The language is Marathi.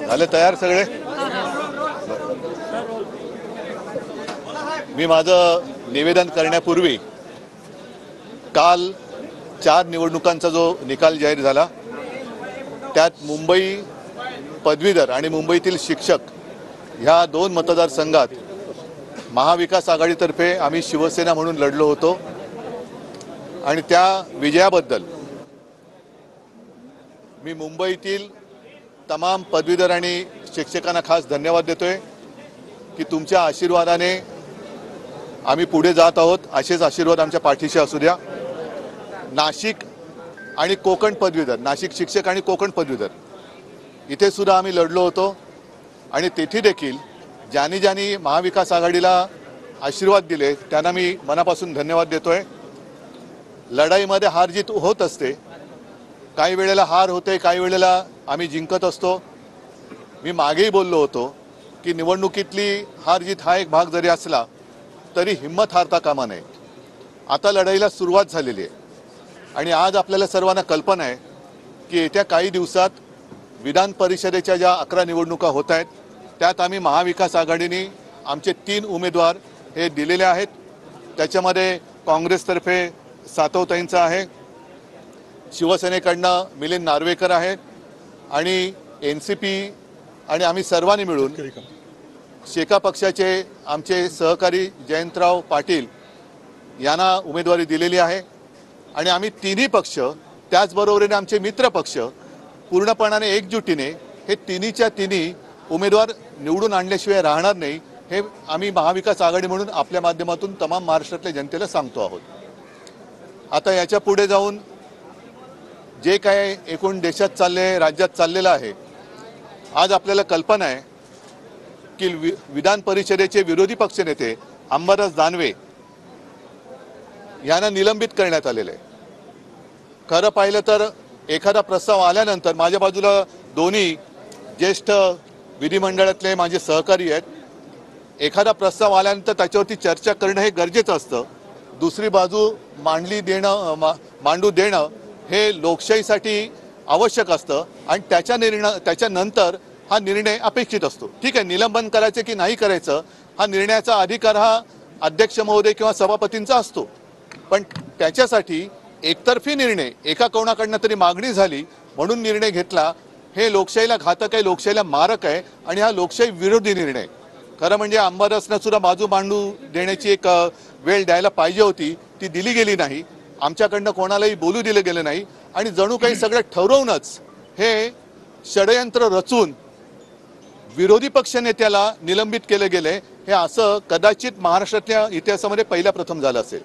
झाले तयार सगळे? मी माझं निवेदन करण्यापूर्वी काल 4 निवडणुकांचा जो निकाल जाहीर झाला त्यात मुंबई पदवीधर आणि मुंबईतील शिक्षक ह्या 2 मतदारसंघात महाविकास आघाडीतर्फे आम्ही शिवसेना म्हणून लढलो होतो आणि त्या विजयाबद्दल मी मुंबईतील तमाम पदवीधर आणि शिक्षकांना खास धन्यवाद देतोय की तुमच्या आशीर्वादाने आम्ही पुढे जात आहोत। असेच आशीर्वाद आमच्या पाठीशी असू द्या। नाशिक आणि कोकण पदवीधर, नाशिक शिक्षक आणि कोकण पदवीधर इथे सुद्धा आम्ही लढलो होतो आणि तेथे देखील ज्यांनी ज्यांनी महाविकास आघाडीला आशीर्वाद दिले त्यांना मी मनापासून धन्यवाद देतोय। लढाईमध्ये हार जीत होत असते, काही वेळेला हार होते, काही वेळेला आम्ही जिंकत असतो। मी मागेही बोललो होतो की निवडणुकीतली हार जीत हा एक भाग जरी असला तरी हिम्मत हारता कामा नये। आता लढाईला सुरुवात झालेली आहे आणि आज आपल्याला सर्वांना कल्पना आहे की येत्या काही दिवसात विधान परिषदेच्या ज्या 11 निवडणुका होत आहेत त्यात आम्ही महाविकास आघाडीने आमचे 3 उमेदवार हे दिलेले आहेत। त्याच्यामध्ये काँग्रेसतर्फे सातवताईंचा आहे, शिवसेनेकडनं मिलिंद नार्वेकर आहेत आणि NCP आणि आम्ही सर्वांनी मिळून शेका पक्षाचे आमचे सहकारी जयंतराव पाटील यांना उमेदवारी दिलेली आहे आणि आम्ही तिन्ही पक्ष त्याचबरोबरीने आमचे मित्र पक्ष पूर्णपणाने एकजुटीने हे तिन्हीच्या तिन्ही उमेदवार निवडून आणल्याशिवाय राहणार नाही हे आम्ही महाविकास आघाडी म्हणून आपल्या माध्यमातून तमाम महाराष्ट्रातल्या जनतेला सांगतो आहोत। आता याच्या पुढे जाऊन जे काय एकूण देशात चालले, राज्यात चाललेलं आहे, आज आपल्याला कल्पना आहे की विधान परिषदेचे विरोधी पक्षनेते अंबादास दानवे यांना निलंबित करण्यात आलेले आहे। खरं पाहिलं तर एखादा प्रस्ताव आल्यानंतर माझ्या बाजूला दोन्ही ज्येष्ठ विधिमंडळातले माझे सहकारी आहेत। एखादा प्रस्ताव आल्यानंतर त्याच्यावरती चर्चा करणं हे गरजेचं असतं। दुसरी बाजू मांडू देणं हे लोकशाहीसाठी आवश्यक असतं आणि त्याच्यानंतर हा निर्णय अपेक्षित असतो। ठीक आहे, निलंबन करायचं की नाही करायचं हा निर्णयाचा अधिकार हा अध्यक्ष महोदय किंवा सभापतींचा असतो, पण त्याच्यासाठी एकतर्फी निर्णय एका कोणाकडनं तरी मागणी झाली म्हणून निर्णय घेतला हे लोकशाहीला घातक आहे, लोकशाहीला मारक आहे आणि हा लोकशाही विरोधी निर्णय। खरं म्हणजे अंबादासनं सुद्धा बाजू मांडू देण्याची एक वेळ द्यायला पाहिजे होती, ती दिली गेली नाही। आमच्याकडनं कोणालाही बोलू दिलं गेलं नाही आणि जणू काही सगळं ठरवूनच हे षडयंत्र रचून विरोधी पक्षनेत्याला निलंबित केले गेले हे असं कदाचित महाराष्ट्रातल्या इतिहासामध्ये पहिल्या प्रथम झालं असेल।